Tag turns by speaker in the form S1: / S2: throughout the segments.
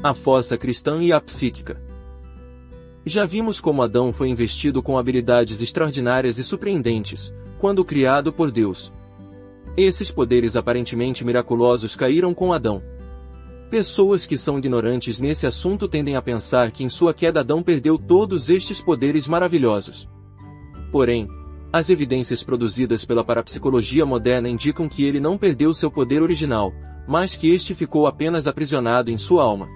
S1: A força cristã e a psíquica. Já vimos como Adão foi investido com habilidades extraordinárias e surpreendentes, quando criado por Deus. Esses poderes aparentemente miraculosos caíram com Adão. Pessoas que são ignorantes nesse assunto tendem a pensar que em sua queda Adão perdeu todos estes poderes maravilhosos. Porém, as evidências produzidas pela parapsicologia moderna indicam que ele não perdeu seu poder original, mas que este ficou apenas aprisionado em sua alma.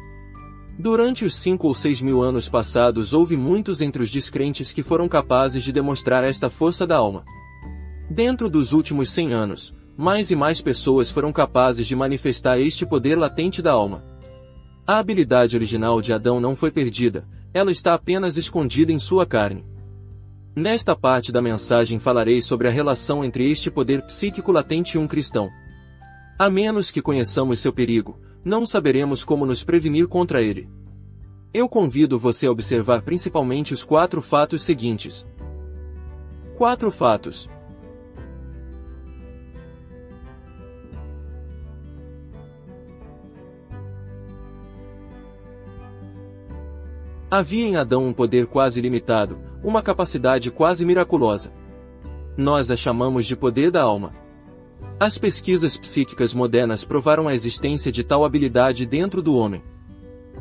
S1: Durante os 5 ou 6 mil anos passados houve muitos entre os descrentes que foram capazes de demonstrar esta força da alma. Dentro dos últimos 100 anos, mais e mais pessoas foram capazes de manifestar este poder latente da alma. A habilidade original de Adão não foi perdida, ela está apenas escondida em sua carne. Nesta parte da mensagem falarei sobre a relação entre este poder psíquico latente e um cristão. A menos que conheçamos seu perigo, não saberemos como nos prevenir contra ele. Eu convido você a observar principalmente os 4 fatos seguintes. 4 fatos. Havia em Adão um poder quase ilimitado, uma capacidade quase miraculosa. Nós a chamamos de poder da alma. As pesquisas psíquicas modernas provaram a existência de tal habilidade dentro do homem.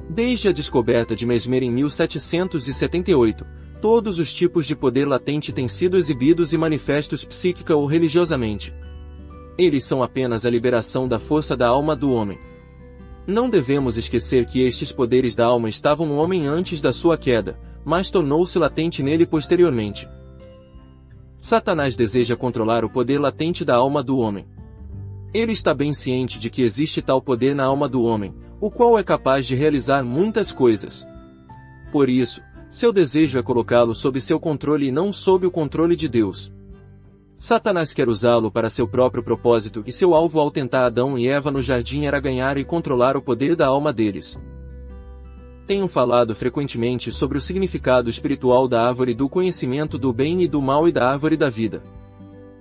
S1: Desde a descoberta de Mesmer em 1778, todos os tipos de poder latente têm sido exibidos e manifestos psíquica ou religiosamente. Eles são apenas a liberação da força da alma do homem. Não devemos esquecer que estes poderes da alma estavam no homem antes da sua queda, mas tornou-se latente nele posteriormente. Satanás deseja controlar o poder latente da alma do homem. Ele está bem ciente de que existe tal poder na alma do homem, o qual é capaz de realizar muitas coisas. Por isso, seu desejo é colocá-lo sob seu controle e não sob o controle de Deus. Satanás quer usá-lo para seu próprio propósito e seu alvo ao tentar Adão e Eva no jardim era ganhar e controlar o poder da alma deles. Tenho falado frequentemente sobre o significado espiritual da árvore do conhecimento do bem e do mal e da árvore da vida.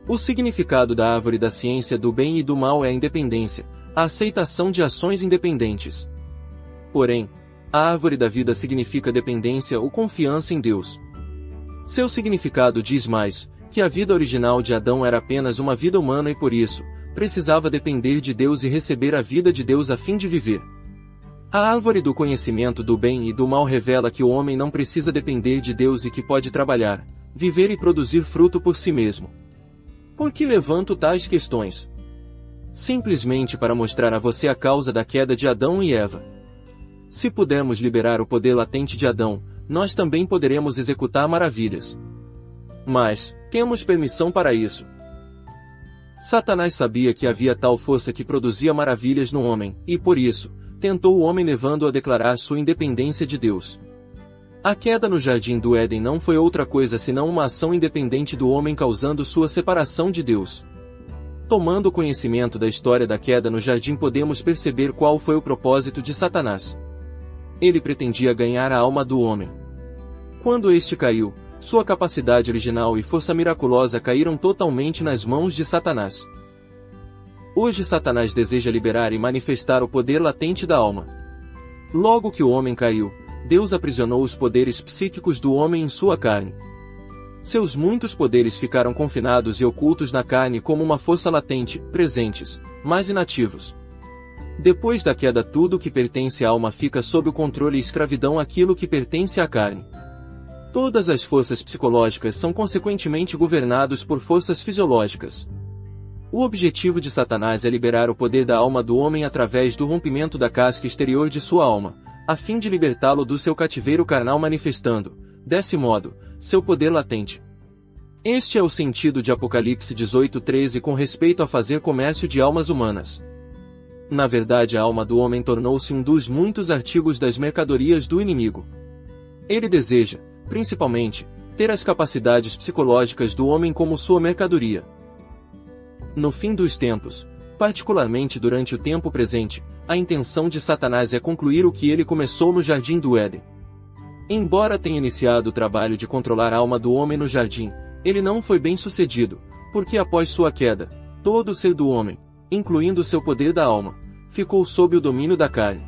S1: O significado da árvore da ciência do bem e do mal é a independência, a aceitação de ações independentes. Porém, a árvore da vida significa dependência ou confiança em Deus. Seu significado diz mais, que a vida original de Adão era apenas uma vida humana e por isso, precisava depender de Deus e receber a vida de Deus a fim de viver. A árvore do conhecimento do bem e do mal revela que o homem não precisa depender de Deus e que pode trabalhar, viver e produzir fruto por si mesmo. Por que levanto tais questões? Simplesmente para mostrar a você a causa da queda de Adão e Eva. Se pudermos liberar o poder latente de Adão, nós também poderemos executar maravilhas. Mas, temos permissão para isso. Satanás sabia que havia tal força que produzia maravilhas no homem, e por isso, tentou o homem levando-o a declarar sua independência de Deus. A queda no jardim do Éden não foi outra coisa senão uma ação independente do homem causando sua separação de Deus. Tomando conhecimento da história da queda no jardim podemos perceber qual foi o propósito de Satanás. Ele pretendia ganhar a alma do homem. Quando este caiu, sua capacidade original e força miraculosa caíram totalmente nas mãos de Satanás. Hoje Satanás deseja liberar e manifestar o poder latente da alma. Logo que o homem caiu, Deus aprisionou os poderes psíquicos do homem em sua carne. Seus muitos poderes ficaram confinados e ocultos na carne como uma força latente, presentes, mas inativos. Depois da queda tudo o que pertence à alma fica sob o controle e escravidão aquilo que pertence à carne. Todas as forças psicológicas são consequentemente governadas por forças fisiológicas. O objetivo de Satanás é liberar o poder da alma do homem através do rompimento da casca exterior de sua alma, a fim de libertá-lo do seu cativeiro carnal manifestando, desse modo, seu poder latente. Este é o sentido de Apocalipse 18:13 com respeito a fazer comércio de almas humanas. Na verdade a alma do homem tornou-se um dos muitos artigos das mercadorias do inimigo. Ele deseja, principalmente, ter as capacidades psicológicas do homem como sua mercadoria. No fim dos tempos, particularmente durante o tempo presente, a intenção de Satanás é concluir o que ele começou no Jardim do Éden. Embora tenha iniciado o trabalho de controlar a alma do homem no jardim, ele não foi bem sucedido, porque após sua queda, todo o ser do homem, incluindo seu poder da alma, ficou sob o domínio da carne.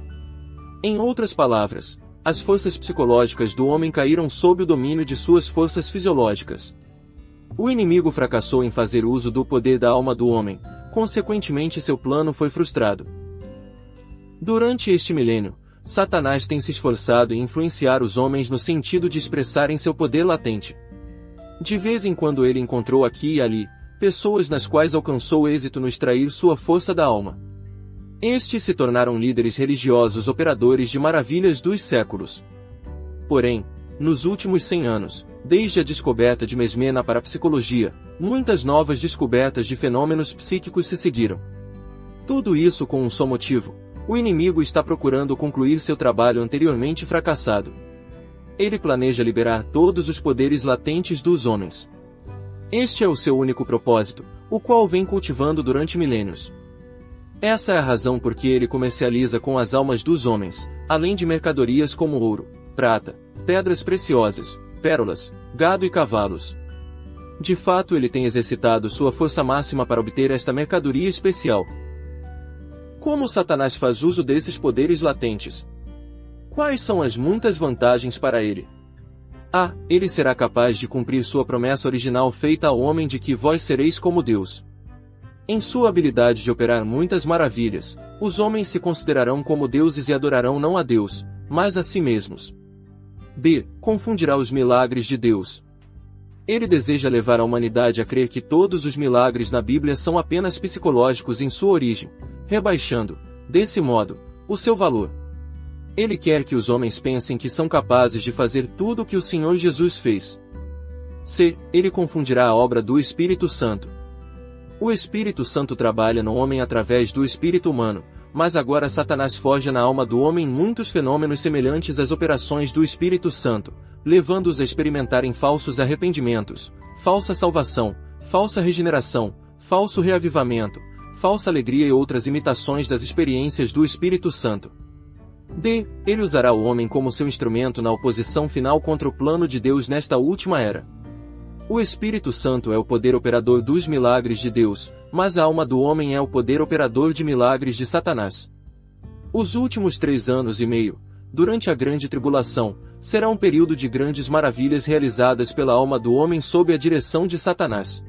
S1: Em outras palavras, as forças psicológicas do homem caíram sob o domínio de suas forças fisiológicas. O inimigo fracassou em fazer uso do poder da alma do homem, consequentemente seu plano foi frustrado. Durante este milênio, Satanás tem se esforçado em influenciar os homens no sentido de expressarem seu poder latente. De vez em quando ele encontrou aqui e ali pessoas nas quais alcançou êxito no extrair sua força da alma. Estes se tornaram líderes religiosos operadores de maravilhas dos séculos. Porém, nos últimos 100 anos, desde a descoberta de Mesmena para a psicologia, muitas novas descobertas de fenômenos psíquicos se seguiram. Tudo isso com um só motivo: o inimigo está procurando concluir seu trabalho anteriormente fracassado. Ele planeja liberar todos os poderes latentes dos homens. Este é o seu único propósito, o qual vem cultivando durante milênios. Essa é a razão por que ele comercializa com as almas dos homens, além de mercadorias como ouro, prata, pedras preciosas, pérolas, gado e cavalos. De fato, ele tem exercitado sua força máxima para obter esta mercadoria especial. Como Satanás faz uso desses poderes latentes? Quais são as muitas vantagens para ele? A. Ele será capaz de cumprir sua promessa original feita ao homem de que vós sereis como Deus. Em sua habilidade de operar muitas maravilhas, os homens se considerarão como deuses e adorarão não a Deus, mas a si mesmos. B. Confundirá os milagres de Deus. Ele deseja levar a humanidade a crer que todos os milagres na Bíblia são apenas psicológicos em sua origem, rebaixando, desse modo, o seu valor. Ele quer que os homens pensem que são capazes de fazer tudo o que o Senhor Jesus fez. C. Ele confundirá a obra do Espírito Santo. O Espírito Santo trabalha no homem através do espírito humano, mas agora Satanás forja na alma do homem muitos fenômenos semelhantes às operações do Espírito Santo, levando-os a experimentarem falsos arrependimentos, falsa salvação, falsa regeneração, falso reavivamento, falsa alegria e outras imitações das experiências do Espírito Santo. D. Ele usará o homem como seu instrumento na oposição final contra o plano de Deus nesta última era. O Espírito Santo é o poder operador dos milagres de Deus, mas a alma do homem é o poder operador de milagres de Satanás. Os últimos 3 anos e meio, durante a grande tribulação, será um período de grandes maravilhas realizadas pela alma do homem sob a direção de Satanás.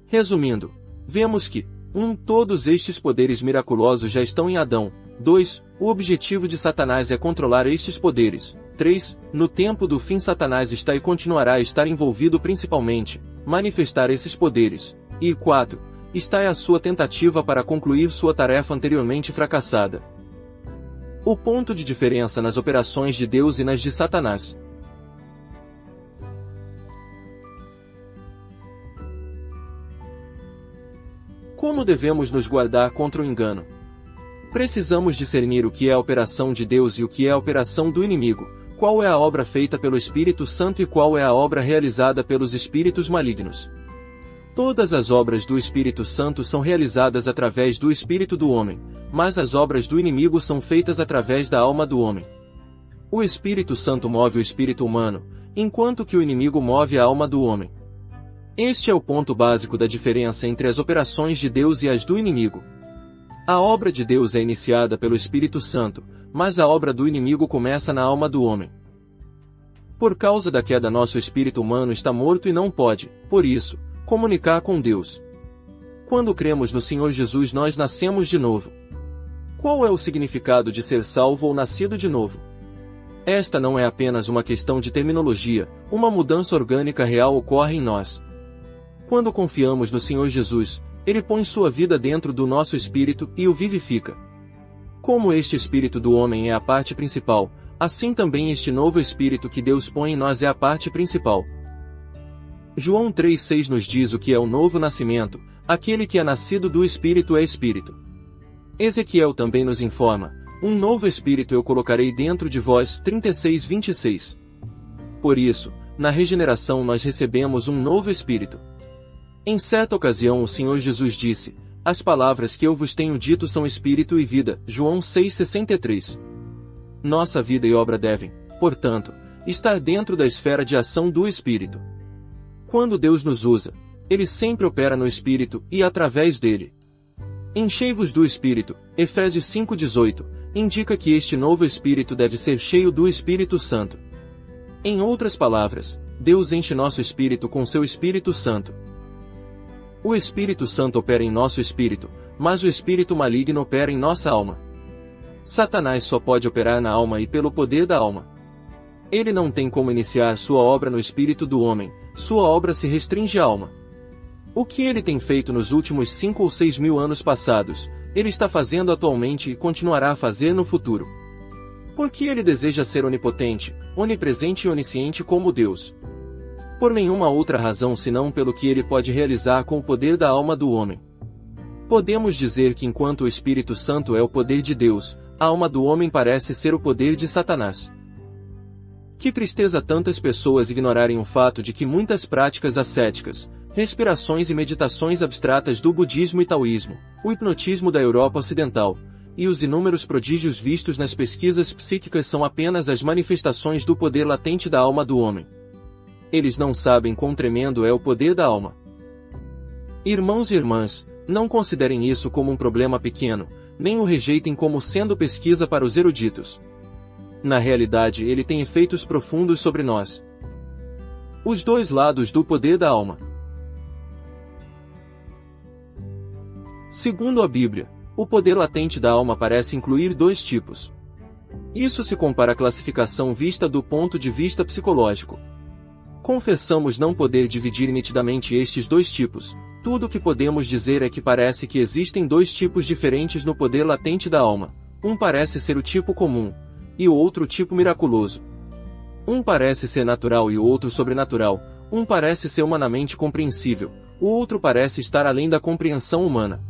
S1: Resumindo, vemos que 1. Todos estes poderes miraculosos já estão em Adão. 2. O objetivo de Satanás é controlar estes poderes. 3. No tempo do fim Satanás está e continuará a estar envolvido principalmente, manifestar esses poderes. E 4. Está é a sua tentativa para concluir sua tarefa anteriormente fracassada. O ponto de diferença nas operações de Deus e nas de Satanás. Como devemos nos guardar contra o engano? Precisamos discernir o que é a operação de Deus e o que é a operação do inimigo, qual é a obra feita pelo Espírito Santo e qual é a obra realizada pelos espíritos malignos. Todas as obras do Espírito Santo são realizadas através do espírito do homem, mas as obras do inimigo são feitas através da alma do homem. O Espírito Santo move o espírito humano, enquanto que o inimigo move a alma do homem. Este é o ponto básico da diferença entre as operações de Deus e as do inimigo. A obra de Deus é iniciada pelo Espírito Santo, mas a obra do inimigo começa na alma do homem. Por causa da queda, nosso espírito humano está morto e não pode, por isso, comunicar com Deus. Quando cremos no Senhor Jesus, nós nascemos de novo. Qual é o significado de ser salvo ou nascido de novo? Esta não é apenas uma questão de terminologia, uma mudança orgânica real ocorre em nós. Quando confiamos no Senhor Jesus, Ele põe sua vida dentro do nosso espírito e o vivifica. Como este espírito do homem é a parte principal, assim também este novo espírito que Deus põe em nós é a parte principal. João 3,6 nos diz o que é o novo nascimento: aquele que é nascido do Espírito é Espírito. Ezequiel também nos informa: um novo Espírito eu colocarei dentro de vós, 36:26. Por isso, na regeneração nós recebemos um novo Espírito. Em certa ocasião o Senhor Jesus disse: as palavras que eu vos tenho dito são Espírito e vida, João 6,63. Nossa vida e obra devem, portanto, estar dentro da esfera de ação do Espírito. Quando Deus nos usa, Ele sempre opera no Espírito e através dele. Enchei-vos do Espírito, Efésios 5,18, indica que este novo espírito deve ser cheio do Espírito Santo. Em outras palavras, Deus enche nosso espírito com seu Espírito Santo. O Espírito Santo opera em nosso espírito, mas o espírito maligno opera em nossa alma. Satanás só pode operar na alma e pelo poder da alma. Ele não tem como iniciar sua obra no espírito do homem, sua obra se restringe à alma. O que ele tem feito nos últimos 5 ou 6 mil anos passados, ele está fazendo atualmente e continuará a fazer no futuro. Porque ele deseja ser onipotente, onipresente e onisciente como Deus. Por nenhuma outra razão senão pelo que ele pode realizar com o poder da alma do homem. Podemos dizer que enquanto o Espírito Santo é o poder de Deus, a alma do homem parece ser o poder de Satanás. Que tristeza tantas pessoas ignorarem o fato de que muitas práticas ascéticas, respirações e meditações abstratas do budismo e taoísmo, o hipnotismo da Europa Ocidental, e os inúmeros prodígios vistos nas pesquisas psíquicas são apenas as manifestações do poder latente da alma do homem. Eles não sabem quão tremendo é o poder da alma. Irmãos e irmãs, não considerem isso como um problema pequeno, nem o rejeitem como sendo pesquisa para os eruditos. Na realidade, ele tem efeitos profundos sobre nós. Os dois lados do poder da alma. Segundo a Bíblia, o poder latente da alma parece incluir 2 tipos. Isso se compara à classificação vista do ponto de vista psicológico. Confessamos não poder dividir nitidamente estes 2 tipos. Tudo o que podemos dizer é que parece que existem 2 tipos diferentes no poder latente da alma. Um parece ser o tipo comum, e o outro o tipo miraculoso. Um parece ser natural e o outro sobrenatural. Um parece ser humanamente compreensível, o outro parece estar além da compreensão humana.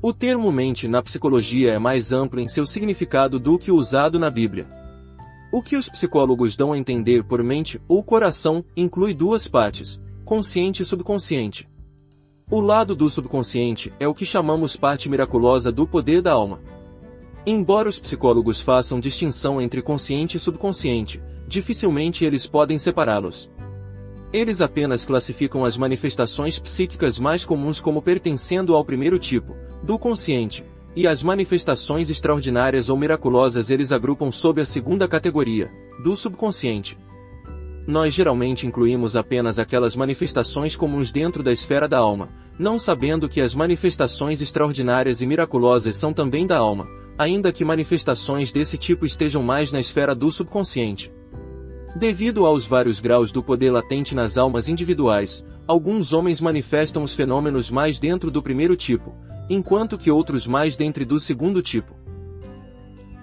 S1: O termo mente na psicologia é mais amplo em seu significado do que o usado na Bíblia. O que os psicólogos dão a entender por mente ou coração inclui 2 partes, consciente e subconsciente. O lado do subconsciente é o que chamamos parte miraculosa do poder da alma. Embora os psicólogos façam distinção entre consciente e subconsciente, dificilmente eles podem separá-los. Eles apenas classificam as manifestações psíquicas mais comuns como pertencendo ao primeiro tipo, do consciente, e as manifestações extraordinárias ou miraculosas eles agrupam sob a segunda categoria, do subconsciente. Nós geralmente incluímos apenas aquelas manifestações comuns dentro da esfera da alma, não sabendo que as manifestações extraordinárias e miraculosas são também da alma, ainda que manifestações desse tipo estejam mais na esfera do subconsciente. Devido aos vários graus do poder latente nas almas individuais, alguns homens manifestam os fenômenos mais dentro do primeiro tipo, enquanto que outros mais dentro do segundo tipo.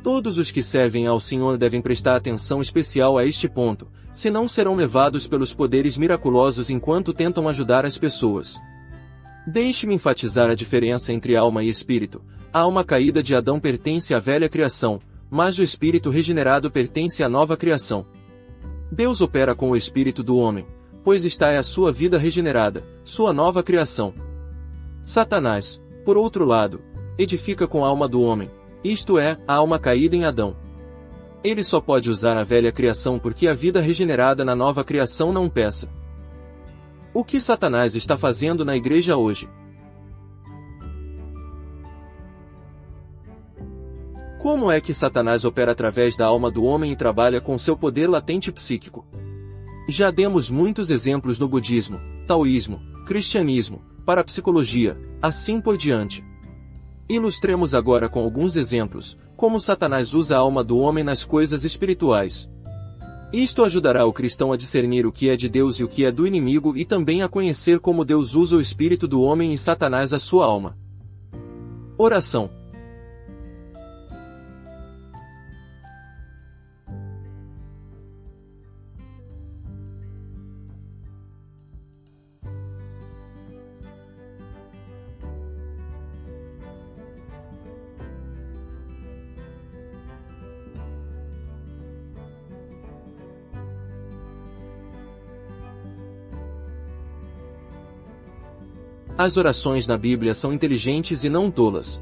S1: Todos os que servem ao Senhor devem prestar atenção especial a este ponto, senão serão levados pelos poderes miraculosos enquanto tentam ajudar as pessoas. Deixe-me enfatizar a diferença entre alma e espírito. A alma caída de Adão pertence à velha criação, mas o espírito regenerado pertence à nova criação. Deus opera com o espírito do homem, pois está é a sua vida regenerada, sua nova criação. Satanás, por outro lado, edifica com a alma do homem, isto é, a alma caída em Adão. Ele só pode usar a velha criação porque a vida regenerada na nova criação não peça. O que Satanás está fazendo na igreja hoje? Como é que Satanás opera através da alma do homem e trabalha com seu poder latente psíquico? Já demos muitos exemplos no budismo, taoísmo, cristianismo, parapsicologia, assim por diante. Ilustremos agora com alguns exemplos, como Satanás usa a alma do homem nas coisas espirituais. Isto ajudará o cristão a discernir o que é de Deus e o que é do inimigo e também a conhecer como Deus usa o espírito do homem e Satanás a sua alma. Oração. As orações na Bíblia são inteligentes e não tolas.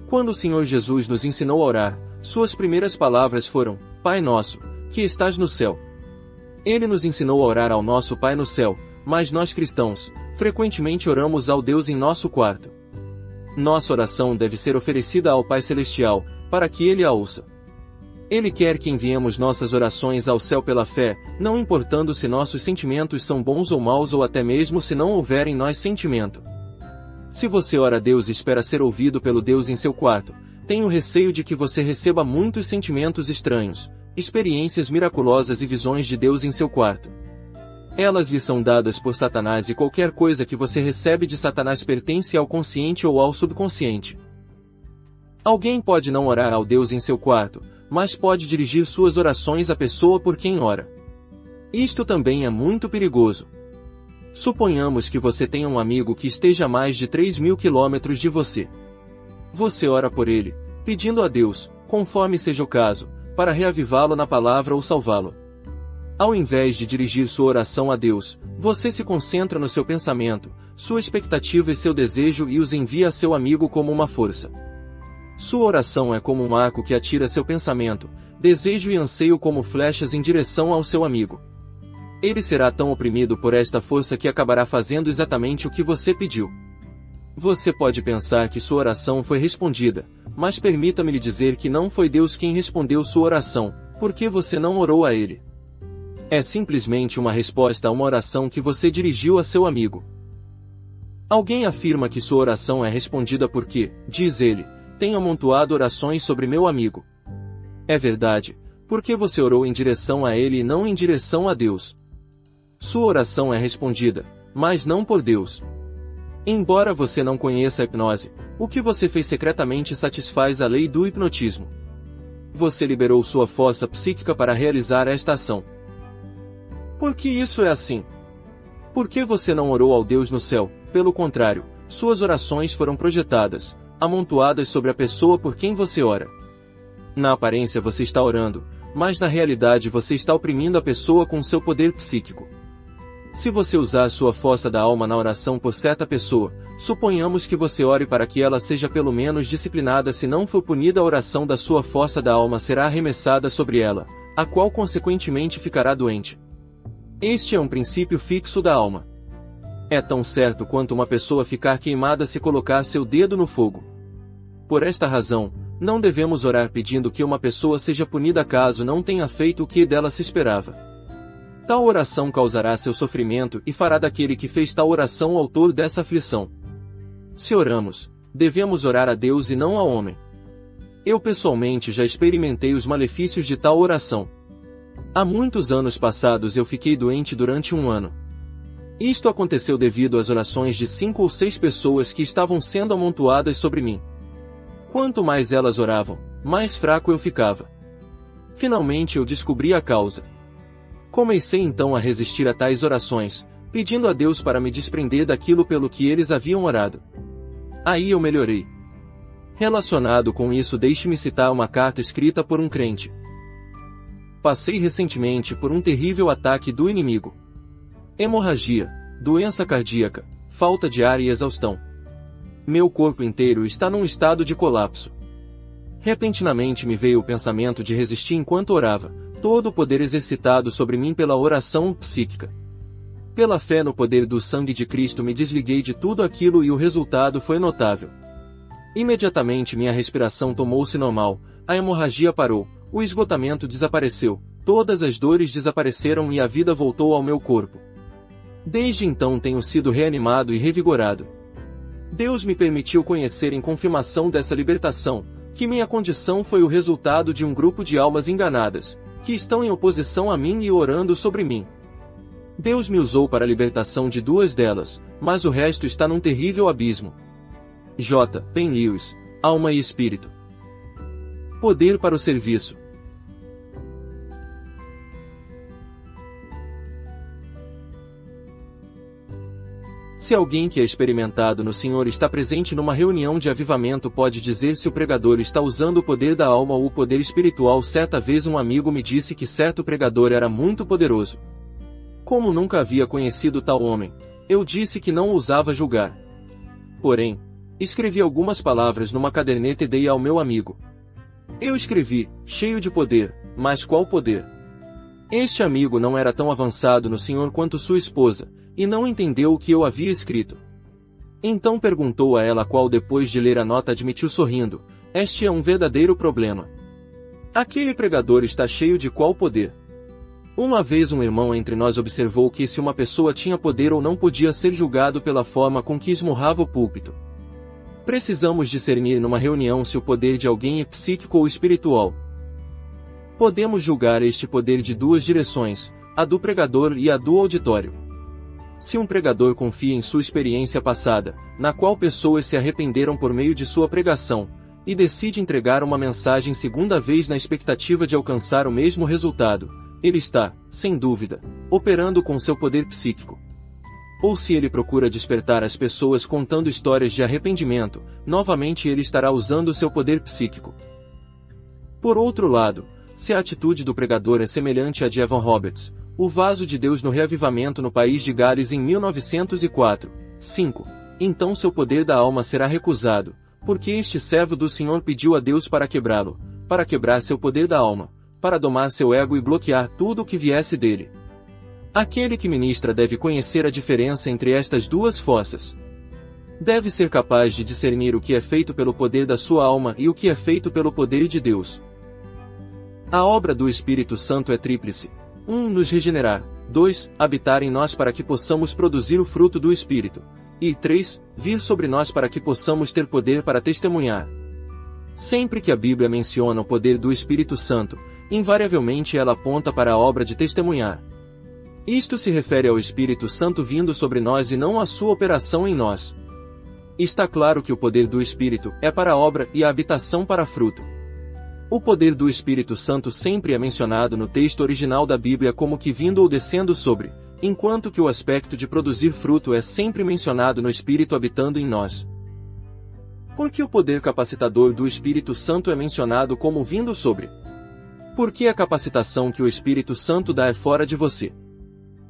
S1: Quando o Senhor Jesus nos ensinou a orar, suas primeiras palavras foram: Pai nosso, que estás no céu. Ele nos ensinou a orar ao nosso Pai no céu, mas nós cristãos, frequentemente oramos ao Deus em nosso quarto. Nossa oração deve ser oferecida ao Pai Celestial, para que Ele a ouça. Ele quer que enviemos nossas orações ao céu pela fé, não importando se nossos sentimentos são bons ou maus ou até mesmo se não houver em nós sentimento. Se você ora a Deus e espera ser ouvido pelo Deus em seu quarto, tenho receio de que você receba muitos sentimentos estranhos, experiências miraculosas e visões de Deus em seu quarto. Elas lhe são dadas por Satanás e qualquer coisa que você recebe de Satanás pertence ao consciente ou ao subconsciente. Alguém pode não orar ao Deus em seu quarto, mas pode dirigir suas orações à pessoa por quem ora. Isto também é muito perigoso. Suponhamos que você tenha um amigo que esteja a mais de 3.000 quilômetros de você. Você ora por ele, pedindo a Deus, conforme seja o caso, para reavivá-lo na palavra ou salvá-lo. Ao invés de dirigir sua oração a Deus, você se concentra no seu pensamento, sua expectativa e seu desejo e os envia a seu amigo como uma força. Sua oração é como um arco que atira seu pensamento, desejo e anseio como flechas em direção ao seu amigo. Ele será tão oprimido por esta força que acabará fazendo exatamente o que você pediu. Você pode pensar que sua oração foi respondida, mas permita-me lhe dizer que não foi Deus quem respondeu sua oração, porque você não orou a Ele. É simplesmente uma resposta a uma oração que você dirigiu a seu amigo. Alguém afirma que sua oração é respondida porque, diz ele, tenho amontoado orações sobre meu amigo. É verdade, porque você orou em direção a ele e não em direção a Deus. Sua oração é respondida, mas não por Deus. Embora você não conheça a hipnose, o que você fez secretamente satisfaz a lei do hipnotismo. Você liberou sua força psíquica para realizar esta ação. Por que isso é assim? Por que você não orou ao Deus no céu? Pelo contrário, suas orações foram projetadas, amontoadas sobre a pessoa por quem você ora. Na aparência você está orando, mas na realidade você está oprimindo a pessoa com seu poder psíquico. Se você usar sua força da alma na oração por certa pessoa, suponhamos que você ore para que ela seja pelo menos disciplinada. Se não for punida, a oração da sua força da alma será arremessada sobre ela, a qual consequentemente ficará doente. Este é um princípio fixo da alma. É tão certo quanto uma pessoa ficar queimada se colocar seu dedo no fogo. Por esta razão, não devemos orar pedindo que uma pessoa seja punida caso não tenha feito o que dela se esperava. Tal oração causará seu sofrimento e fará daquele que fez tal oração o autor dessa aflição. Se oramos, devemos orar a Deus e não ao homem. Eu pessoalmente já experimentei os malefícios de tal oração. Há muitos anos passados eu fiquei doente durante 1 ano. Isto aconteceu devido às orações de 5 ou 6 pessoas que estavam sendo amontoadas sobre mim. Quanto mais elas oravam, mais fraco eu ficava. Finalmente eu descobri a causa. Comecei então a resistir a tais orações, pedindo a Deus para me desprender daquilo pelo que eles haviam orado. Aí eu melhorei. Relacionado com isso, deixe-me citar uma carta escrita por um crente. Passei recentemente por um terrível ataque do inimigo. Hemorragia, doença cardíaca, falta de ar e exaustão. Meu corpo inteiro está num estado de colapso. Repentinamente me veio o pensamento de resistir enquanto orava, todo o poder exercitado sobre mim pela oração psíquica. Pela fé no poder do sangue de Cristo me desliguei de tudo aquilo e o resultado foi notável. Imediatamente minha respiração tornou-se normal, a hemorragia parou, o esgotamento desapareceu, todas as dores desapareceram e a vida voltou ao meu corpo. Desde então tenho sido reanimado e revigorado. Deus me permitiu conhecer em confirmação dessa libertação, que minha condição foi o resultado de um grupo de almas enganadas, que estão em oposição a mim e orando sobre mim. Deus me usou para a libertação de 2 delas, mas o resto está num terrível abismo. J. Pen Lewis, Alma e Espírito. Poder para o serviço. Se alguém que é experimentado no Senhor está presente numa reunião de avivamento, pode dizer se o pregador está usando o poder da alma ou o poder espiritual. Certa vez um amigo me disse que certo pregador era muito poderoso. Como nunca havia conhecido tal homem, eu disse que não ousava julgar. Porém, escrevi algumas palavras numa caderneta e dei ao meu amigo. Eu escrevi, cheio de poder, mas qual poder? Este amigo não era tão avançado no Senhor quanto sua esposa, e não entendeu o que eu havia escrito. Então perguntou a ela, qual depois de ler a nota admitiu sorrindo: este é um verdadeiro problema. Aquele pregador está cheio de qual poder? Uma vez um irmão entre nós observou que se uma pessoa tinha poder ou não podia ser julgado pela forma com que esmurrava o púlpito. Precisamos discernir numa reunião se o poder de alguém é psíquico ou espiritual. Podemos julgar este poder de duas direções, a do pregador e a do auditório. Se um pregador confia em sua experiência passada, na qual pessoas se arrependeram por meio de sua pregação, e decide entregar uma mensagem segunda vez na expectativa de alcançar o mesmo resultado, ele está, sem dúvida, operando com seu poder psíquico. Ou se ele procura despertar as pessoas contando histórias de arrependimento, novamente ele estará usando seu poder psíquico. Por outro lado, se a atitude do pregador é semelhante à de Evan Roberts, o vaso de Deus no reavivamento no país de Gales em 1904, 5, então seu poder da alma será recusado, porque este servo do Senhor pediu a Deus para quebrá-lo, para quebrar seu poder da alma, para domar seu ego e bloquear tudo o que viesse dele. Aquele que ministra deve conhecer a diferença entre estas duas forças. Deve ser capaz de discernir o que é feito pelo poder da sua alma e o que é feito pelo poder de Deus. A obra do Espírito Santo é tríplice: 1. Nos regenerar, 2. Habitar em nós para que possamos produzir o fruto do Espírito, e 3. Vir sobre nós para que possamos ter poder para testemunhar. Sempre que a Bíblia menciona o poder do Espírito Santo, invariavelmente ela aponta para a obra de testemunhar. Isto se refere ao Espírito Santo vindo sobre nós e não à sua operação em nós. Está claro que o poder do Espírito é para a obra e a habitação para fruto. O poder do Espírito Santo sempre é mencionado no texto original da Bíblia como que vindo ou descendo sobre, enquanto que o aspecto de produzir fruto é sempre mencionado no Espírito habitando em nós. Por que o poder capacitador do Espírito Santo é mencionado como vindo sobre? Porque a capacitação que o Espírito Santo dá é fora de você.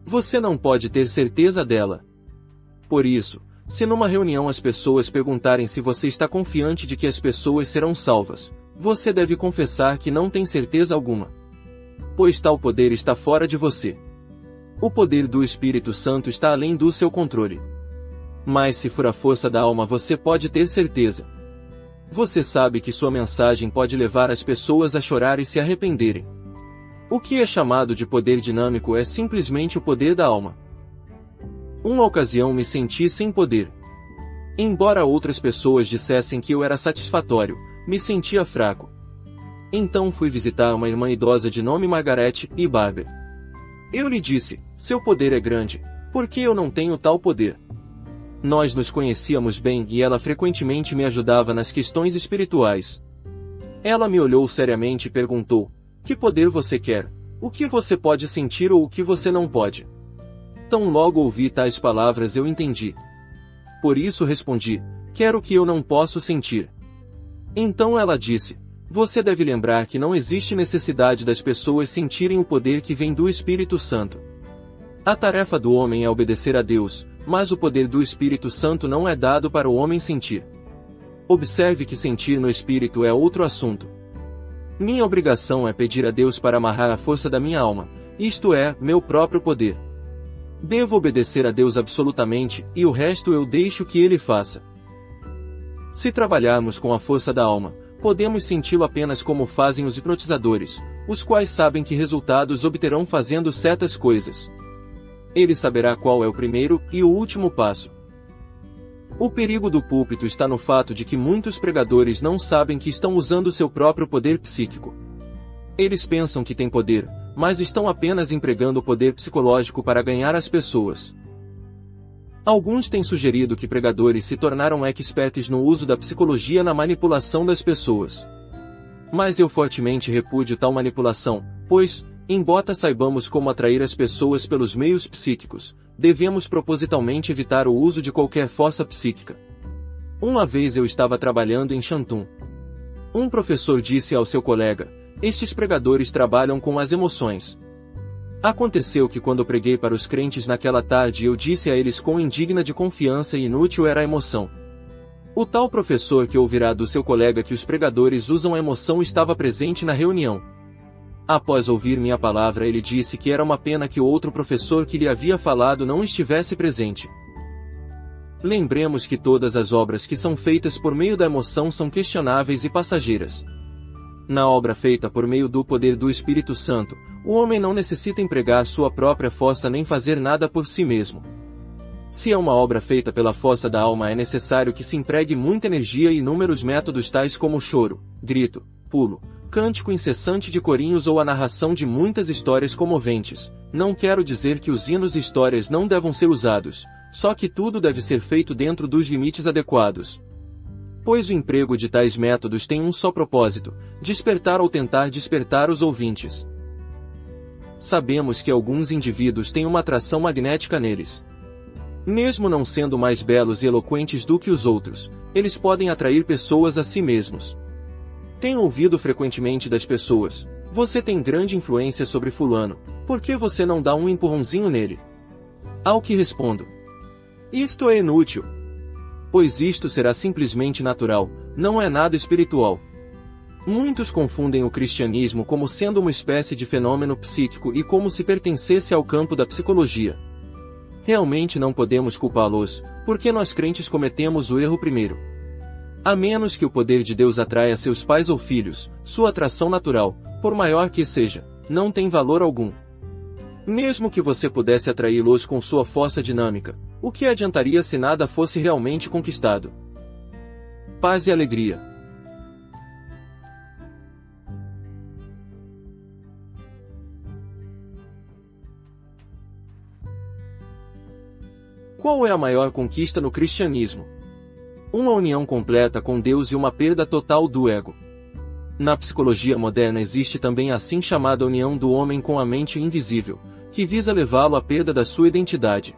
S1: Você não pode ter certeza dela. Por isso, se numa reunião as pessoas perguntarem se você está confiante de que as pessoas serão salvas, você deve confessar que não tem certeza alguma. Pois tal poder está fora de você. O poder do Espírito Santo está além do seu controle. Mas se for a força da alma, você pode ter certeza. Você sabe que sua mensagem pode levar as pessoas a chorar e se arrependerem. O que é chamado de poder dinâmico é simplesmente o poder da alma. Uma ocasião me senti sem poder. Embora outras pessoas dissessem que eu era satisfatório, me sentia fraco. Então fui visitar uma irmã idosa de nome Margaret E. Barber. Eu lhe disse: seu poder é grande, por que eu não tenho tal poder? Nós nos conhecíamos bem e ela frequentemente me ajudava nas questões espirituais. Ela me olhou seriamente e perguntou: que poder você quer? O que você pode sentir ou o que você não pode? Tão logo ouvi tais palavras eu entendi. Por isso respondi: quero o que eu não posso sentir. Então ela disse: você deve lembrar que não existe necessidade das pessoas sentirem o poder que vem do Espírito Santo. A tarefa do homem é obedecer a Deus, mas o poder do Espírito Santo não é dado para o homem sentir. Observe que sentir no Espírito é outro assunto. Minha obrigação é pedir a Deus para amarrar a força da minha alma, isto é, meu próprio poder. Devo obedecer a Deus absolutamente, e o resto eu deixo que Ele faça. Se trabalharmos com a força da alma, podemos senti-lo apenas como fazem os hipnotizadores, os quais sabem que resultados obterão fazendo certas coisas. Ele saberá qual é o primeiro e o último passo. O perigo do púlpito está no fato de que muitos pregadores não sabem que estão usando seu próprio poder psíquico. Eles pensam que têm poder, mas estão apenas empregando o poder psicológico para ganhar as pessoas. Alguns têm sugerido que pregadores se tornaram experts no uso da psicologia na manipulação das pessoas. Mas eu fortemente repudio tal manipulação, pois, embora saibamos como atrair as pessoas pelos meios psíquicos, devemos propositalmente evitar o uso de qualquer força psíquica. Uma vez eu estava trabalhando em Shantung. Um professor disse ao seu colega: estes pregadores trabalham com as emoções. Aconteceu que quando preguei para os crentes naquela tarde eu disse a eles quão indigna de confiança e inútil era a emoção. O tal professor que ouvirá do seu colega que os pregadores usam a emoção estava presente na reunião. Após ouvir minha palavra, ele disse que era uma pena que o outro professor que lhe havia falado não estivesse presente. Lembremos que todas as obras que são feitas por meio da emoção são questionáveis e passageiras. Na obra feita por meio do poder do Espírito Santo, o homem não necessita empregar sua própria força nem fazer nada por si mesmo. Se é uma obra feita pela força da alma, é necessário que se empregue muita energia e inúmeros métodos tais como choro, grito, pulo, cântico incessante de corinhos ou a narração de muitas histórias comoventes. Não quero dizer que os hinos e histórias não devam ser usados, só que tudo deve ser feito dentro dos limites adequados. Pois o emprego de tais métodos tem um só propósito: despertar ou tentar despertar os ouvintes. Sabemos que alguns indivíduos têm uma atração magnética neles. Mesmo não sendo mais belos e eloquentes do que os outros, eles podem atrair pessoas a si mesmos. Tenho ouvido frequentemente das pessoas: você tem grande influência sobre fulano, por que você não dá um empurrãozinho nele? Ao que respondo: isto é inútil. Pois isto será simplesmente natural, não é nada espiritual. Muitos confundem o cristianismo como sendo uma espécie de fenômeno psíquico e como se pertencesse ao campo da psicologia. Realmente não podemos culpá-los, porque nós crentes cometemos o erro primeiro. A menos que o poder de Deus atraia seus pais ou filhos, sua atração natural, por maior que seja, não tem valor algum. Mesmo que você pudesse atraí-los com sua força dinâmica, o que adiantaria se nada fosse realmente conquistado? Paz e alegria. Qual é a maior conquista no cristianismo? Uma união completa com Deus e uma perda total do ego. Na psicologia moderna existe também a assim chamada união do homem com a mente invisível, que visa levá-lo à perda da sua identidade.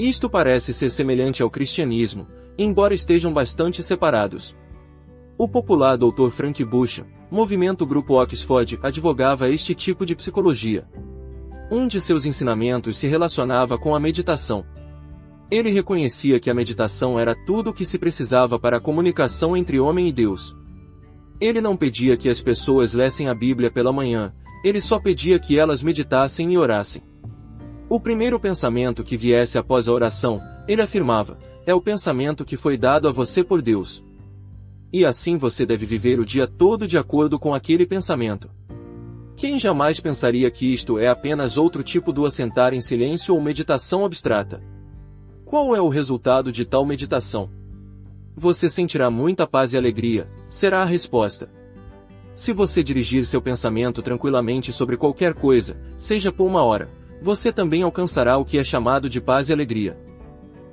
S1: Isto parece ser semelhante ao cristianismo, embora estejam bastante separados. O popular Dr. Frank Busham, movimento Grupo Oxford, advogava este tipo de psicologia. Um de seus ensinamentos se relacionava com a meditação. Ele reconhecia que a meditação era tudo o que se precisava para a comunicação entre homem e Deus. Ele não pedia que as pessoas lessem a Bíblia pela manhã, ele só pedia que elas meditassem e orassem. O primeiro pensamento que viesse após a oração, ele afirmava, é o pensamento que foi dado a você por Deus. E assim você deve viver o dia todo de acordo com aquele pensamento. Quem jamais pensaria que isto é apenas outro tipo do assentar em silêncio ou meditação abstrata? Qual é o resultado de tal meditação? Você sentirá muita paz e alegria, será a resposta. Se você dirigir seu pensamento tranquilamente sobre qualquer coisa, seja por uma hora, você também alcançará o que é chamado de paz e alegria.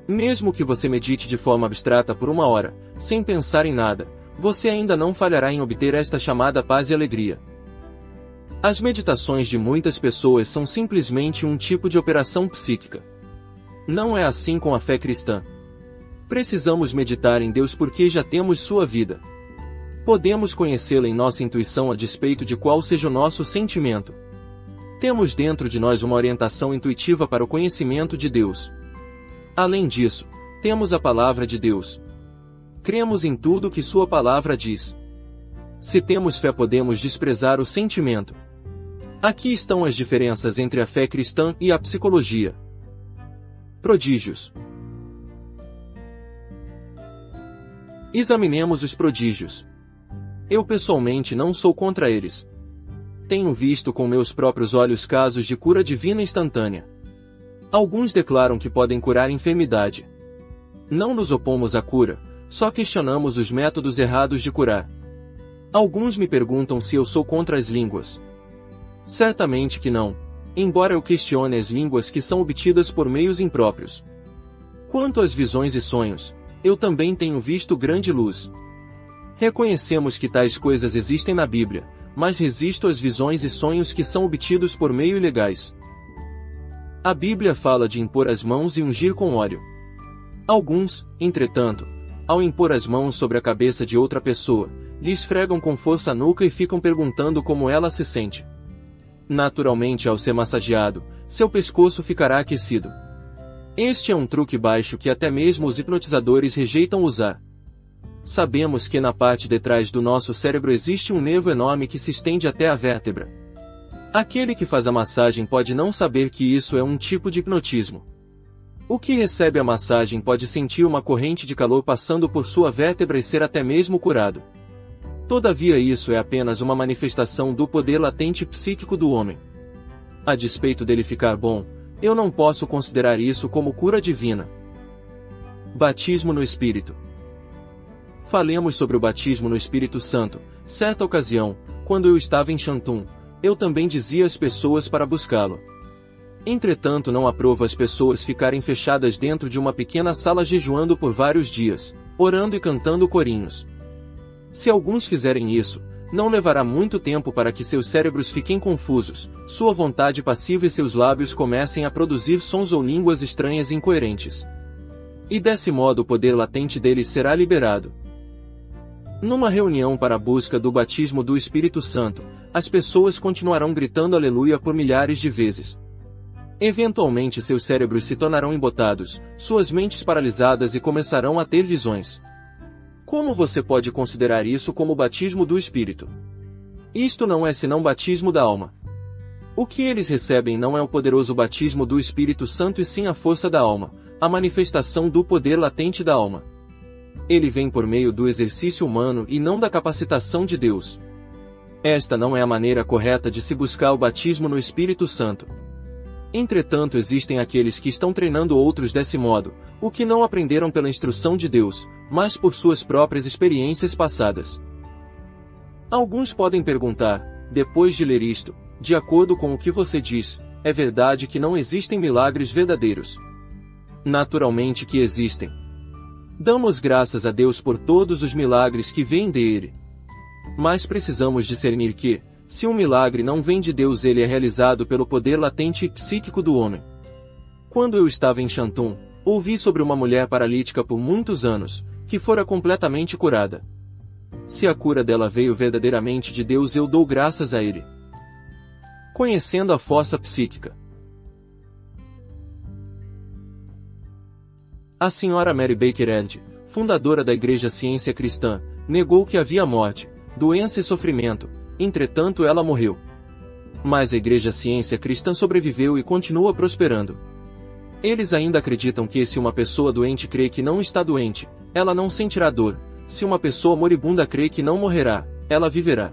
S1: Mesmo que você medite de forma abstrata por uma hora, sem pensar em nada, você ainda não falhará em obter esta chamada paz e alegria. As meditações de muitas pessoas são simplesmente um tipo de operação psíquica. Não é assim com a fé cristã. Precisamos meditar em Deus porque já temos sua vida. Podemos conhecê-la em nossa intuição a despeito de qual seja o nosso sentimento. Temos dentro de nós uma orientação intuitiva para o conhecimento de Deus. Além disso, temos a palavra de Deus. Cremos em tudo que sua palavra diz. Se temos fé, podemos desprezar o sentimento. Aqui estão as diferenças entre a fé cristã e a psicologia. Prodígios. Examinemos os prodígios. Eu pessoalmente não sou contra eles. Tenho visto com meus próprios olhos casos de cura divina instantânea. Alguns declaram que podem curar enfermidade. Não nos opomos à cura, só questionamos os métodos errados de curar. Alguns me perguntam se eu sou contra as línguas. Certamente que não, embora eu questione as línguas que são obtidas por meios impróprios. Quanto às visões e sonhos, eu também tenho visto grande luz. Reconhecemos que tais coisas existem na Bíblia, mas resisto às visões e sonhos que são obtidos por meio ilegais. A Bíblia fala de impor as mãos e ungir com óleo. Alguns, entretanto, ao impor as mãos sobre a cabeça de outra pessoa, lhe esfregam com força a nuca e ficam perguntando como ela se sente. Naturalmente, ao ser massageado, seu pescoço ficará aquecido. Este é um truque baixo que até mesmo os hipnotizadores rejeitam usar. Sabemos que na parte de trás do nosso cérebro existe um nervo enorme que se estende até a vértebra. Aquele que faz a massagem pode não saber que isso é um tipo de hipnotismo. O que recebe a massagem pode sentir uma corrente de calor passando por sua vértebra e ser até mesmo curado. Todavia isso é apenas uma manifestação do poder latente psíquico do homem. A despeito dele ficar bom, eu não posso considerar isso como cura divina. Batismo no Espírito. Falemos sobre o batismo no Espírito Santo. Certa ocasião, quando eu estava em Shantung, eu também dizia às pessoas para buscá-lo. Entretanto, não aprovo as pessoas ficarem fechadas dentro de uma pequena sala jejuando por vários dias, orando e cantando corinhos. Se alguns fizerem isso, não levará muito tempo para que seus cérebros fiquem confusos, sua vontade passiva e seus lábios comecem a produzir sons ou línguas estranhas e incoerentes. E desse modo o poder latente deles será liberado. Numa reunião para a busca do batismo do Espírito Santo, as pessoas continuarão gritando aleluia por milhares de vezes. Eventualmente seus cérebros se tornarão embotados, suas mentes paralisadas e começarão a ter visões. Como você pode considerar isso como batismo do Espírito? Isto não é senão batismo da alma. O que eles recebem não é o poderoso batismo do Espírito Santo e sim a força da alma, a manifestação do poder latente da alma. Ele vem por meio do exercício humano e não da capacitação de Deus. Esta não é a maneira correta de se buscar o batismo no Espírito Santo. Entretanto, existem aqueles que estão treinando outros desse modo, o que não aprenderam pela instrução de Deus, mas por suas próprias experiências passadas. Alguns podem perguntar, depois de ler isto, de acordo com o que você diz, é verdade que não existem milagres verdadeiros? Naturalmente que existem. Damos graças a Deus por todos os milagres que vêm dele. Mas precisamos discernir que, se um milagre não vem de Deus, ele é realizado pelo poder latente e psíquico do homem. Quando eu estava em Shantung, ouvi sobre uma mulher paralítica por muitos anos, que fora completamente curada. Se a cura dela veio verdadeiramente de Deus, eu dou graças a ele. Conhecendo a força psíquica. A senhora Mary Baker Eddy, fundadora da Igreja Ciência Cristã, negou que havia morte, doença e sofrimento. Entretanto, ela morreu. Mas a Igreja Ciência Cristã sobreviveu e continua prosperando. Eles ainda acreditam que se uma pessoa doente crê que não está doente, ela não sentirá dor. Se uma pessoa moribunda crê que não morrerá, ela viverá.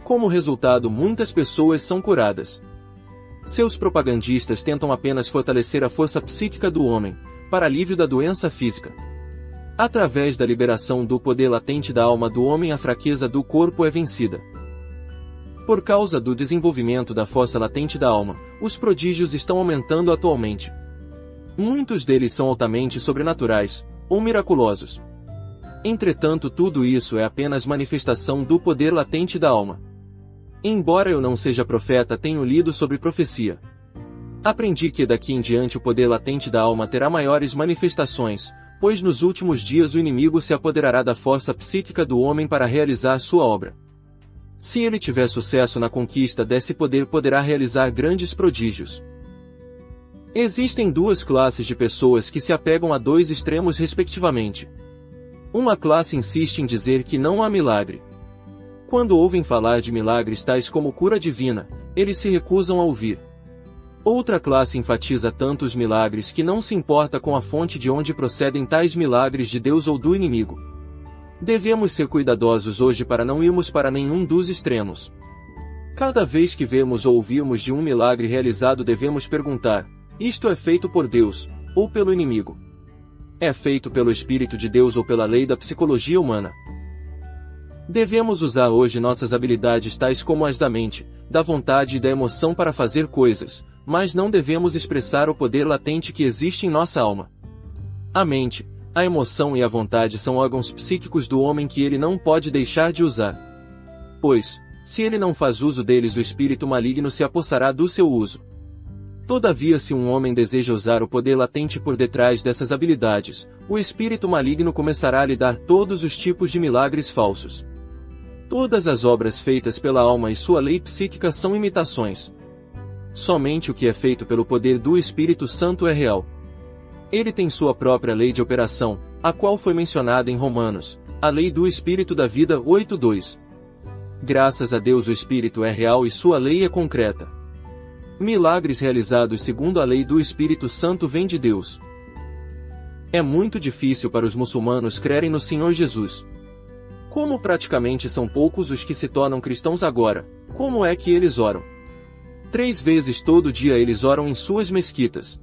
S1: Como resultado, muitas pessoas são curadas. Seus propagandistas tentam apenas fortalecer a força psíquica do homem, para alívio da doença física. Através da liberação do poder latente da alma do homem, a fraqueza do corpo é vencida. Por causa do desenvolvimento da força latente da alma, os prodígios estão aumentando atualmente. Muitos deles são altamente sobrenaturais, ou miraculosos. Entretanto, tudo isso é apenas manifestação do poder latente da alma. Embora eu não seja profeta, tenho lido sobre profecia. Aprendi que daqui em diante o poder latente da alma terá maiores manifestações, pois nos últimos dias o inimigo se apoderará da força psíquica do homem para realizar sua obra. Se ele tiver sucesso na conquista desse poder, poderá realizar grandes prodígios. Existem duas classes de pessoas que se apegam a dois extremos respectivamente. Uma classe insiste em dizer que não há milagre. Quando ouvem falar de milagres tais como cura divina, eles se recusam a ouvir. Outra classe enfatiza tanto os milagres que não se importa com a fonte de onde procedem tais milagres, de Deus ou do inimigo. Devemos ser cuidadosos hoje para não irmos para nenhum dos extremos. Cada vez que vemos ou ouvirmos de um milagre realizado, devemos perguntar: isto é feito por Deus, ou pelo inimigo? É feito pelo Espírito de Deus ou pela lei da psicologia humana? Devemos usar hoje nossas habilidades tais como as da mente, da vontade e da emoção para fazer coisas, mas não devemos expressar o poder latente que existe em nossa alma. A mente, a emoção e a vontade são órgãos psíquicos do homem que ele não pode deixar de usar. Pois, se ele não faz uso deles, o espírito maligno se apossará do seu uso. Todavia, se um homem deseja usar o poder latente por detrás dessas habilidades, o espírito maligno começará a lhe dar todos os tipos de milagres falsos. Todas as obras feitas pela alma e sua lei psíquica são imitações. Somente o que é feito pelo poder do Espírito Santo é real. Ele tem sua própria lei de operação, a qual foi mencionada em Romanos, a lei do Espírito da vida 8:2. Graças a Deus o Espírito é real e sua lei é concreta. Milagres realizados segundo a lei do Espírito Santo vêm de Deus. É muito difícil para os muçulmanos crerem no Senhor Jesus. Como praticamente são poucos os que se tornam cristãos agora, como é que eles oram? 3 vezes todo dia eles oram em suas mesquitas.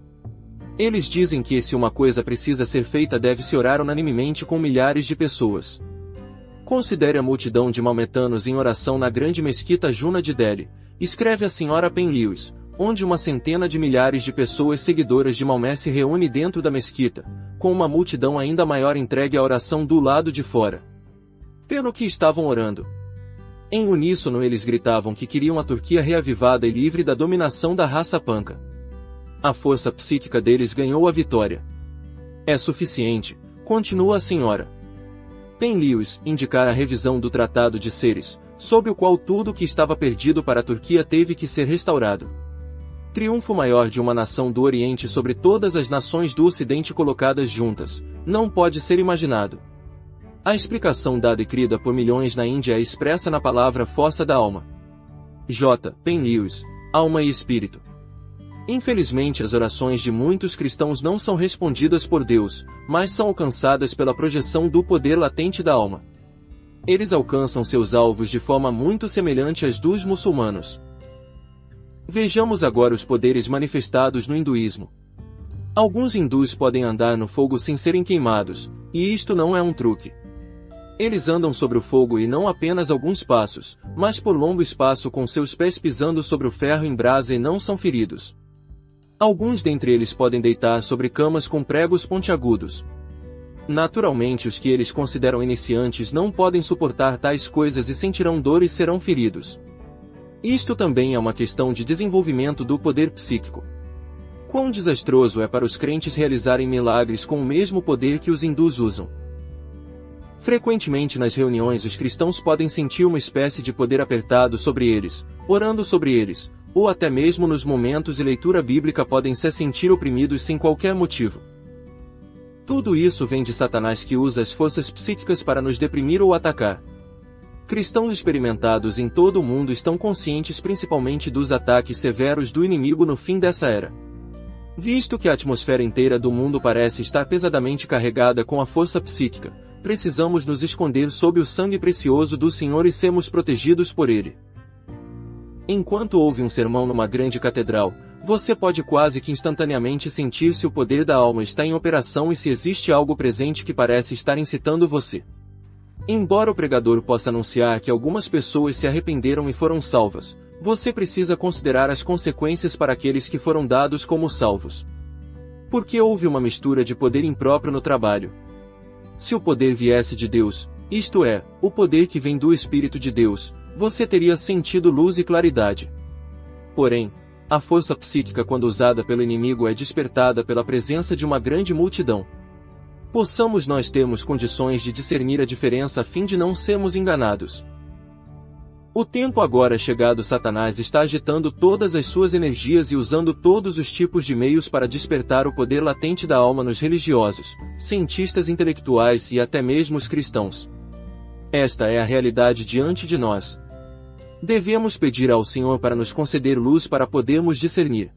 S1: Eles dizem que se uma coisa precisa ser feita deve-se orar unanimemente com milhares de pessoas. Considere a multidão de maometanos em oração na grande mesquita Juna de Delhi, escreve a senhora Pen Lewis, onde uma centena de milhares de pessoas seguidoras de Maomé se reúne dentro da mesquita, com uma multidão ainda maior entregue à oração do lado de fora. Pelo que estavam orando. Em uníssono eles gritavam que queriam a Turquia reavivada e livre da dominação da raça panca. A força psíquica deles ganhou a vitória. É suficiente, continua a senhora Pen Lewis, indicar a revisão do Tratado de Ceres, sob o qual tudo que estava perdido para a Turquia teve que ser restaurado. Triunfo maior de uma nação do Oriente sobre todas as nações do Ocidente colocadas juntas, não pode ser imaginado. A explicação dada e crida por milhões na Índia é expressa na palavra força da alma. J. Pen Lewis, alma e espírito. Infelizmente as orações de muitos cristãos não são respondidas por Deus, mas são alcançadas pela projeção do poder latente da alma. Eles alcançam seus alvos de forma muito semelhante às dos muçulmanos. Vejamos agora os poderes manifestados no hinduísmo. Alguns hindus podem andar no fogo sem serem queimados, e isto não é um truque. Eles andam sobre o fogo e não apenas alguns passos, mas por longo espaço com seus pés pisando sobre o ferro em brasa e não são feridos. Alguns dentre eles podem deitar sobre camas com pregos pontiagudos. Naturalmente os que eles consideram iniciantes não podem suportar tais coisas e sentirão dor e serão feridos. Isto também é uma questão de desenvolvimento do poder psíquico. Quão desastroso é para os crentes realizarem milagres com o mesmo poder que os hindus usam. Frequentemente nas reuniões os cristãos podem sentir uma espécie de poder apertado sobre eles, orando sobre eles, ou até mesmo nos momentos de leitura bíblica podem se sentir oprimidos sem qualquer motivo. Tudo isso vem de Satanás que usa as forças psíquicas para nos deprimir ou atacar. Cristãos experimentados em todo o mundo estão conscientes principalmente dos ataques severos do inimigo no fim dessa era. Visto que a atmosfera inteira do mundo parece estar pesadamente carregada com a força psíquica, precisamos nos esconder sob o sangue precioso do Senhor e sermos protegidos por Ele. Enquanto ouve um sermão numa grande catedral, você pode quase que instantaneamente sentir se o poder da alma está em operação e se existe algo presente que parece estar incitando você. Embora o pregador possa anunciar que algumas pessoas se arrependeram e foram salvas, você precisa considerar as consequências para aqueles que foram dados como salvos. Porque houve uma mistura de poder impróprio no trabalho. Se o poder viesse de Deus, isto é, o poder que vem do Espírito de Deus, você teria sentido luz e claridade. Porém, a força psíquica quando usada pelo inimigo é despertada pela presença de uma grande multidão. Possamos nós termos condições de discernir a diferença a fim de não sermos enganados. O tempo agora chegado Satanás está agitando todas as suas energias e usando todos os tipos de meios para despertar o poder latente da alma nos religiosos, cientistas intelectuais e até mesmo os cristãos. Esta é a realidade diante de nós. Devemos pedir ao Senhor para nos conceder luz para podermos discernir.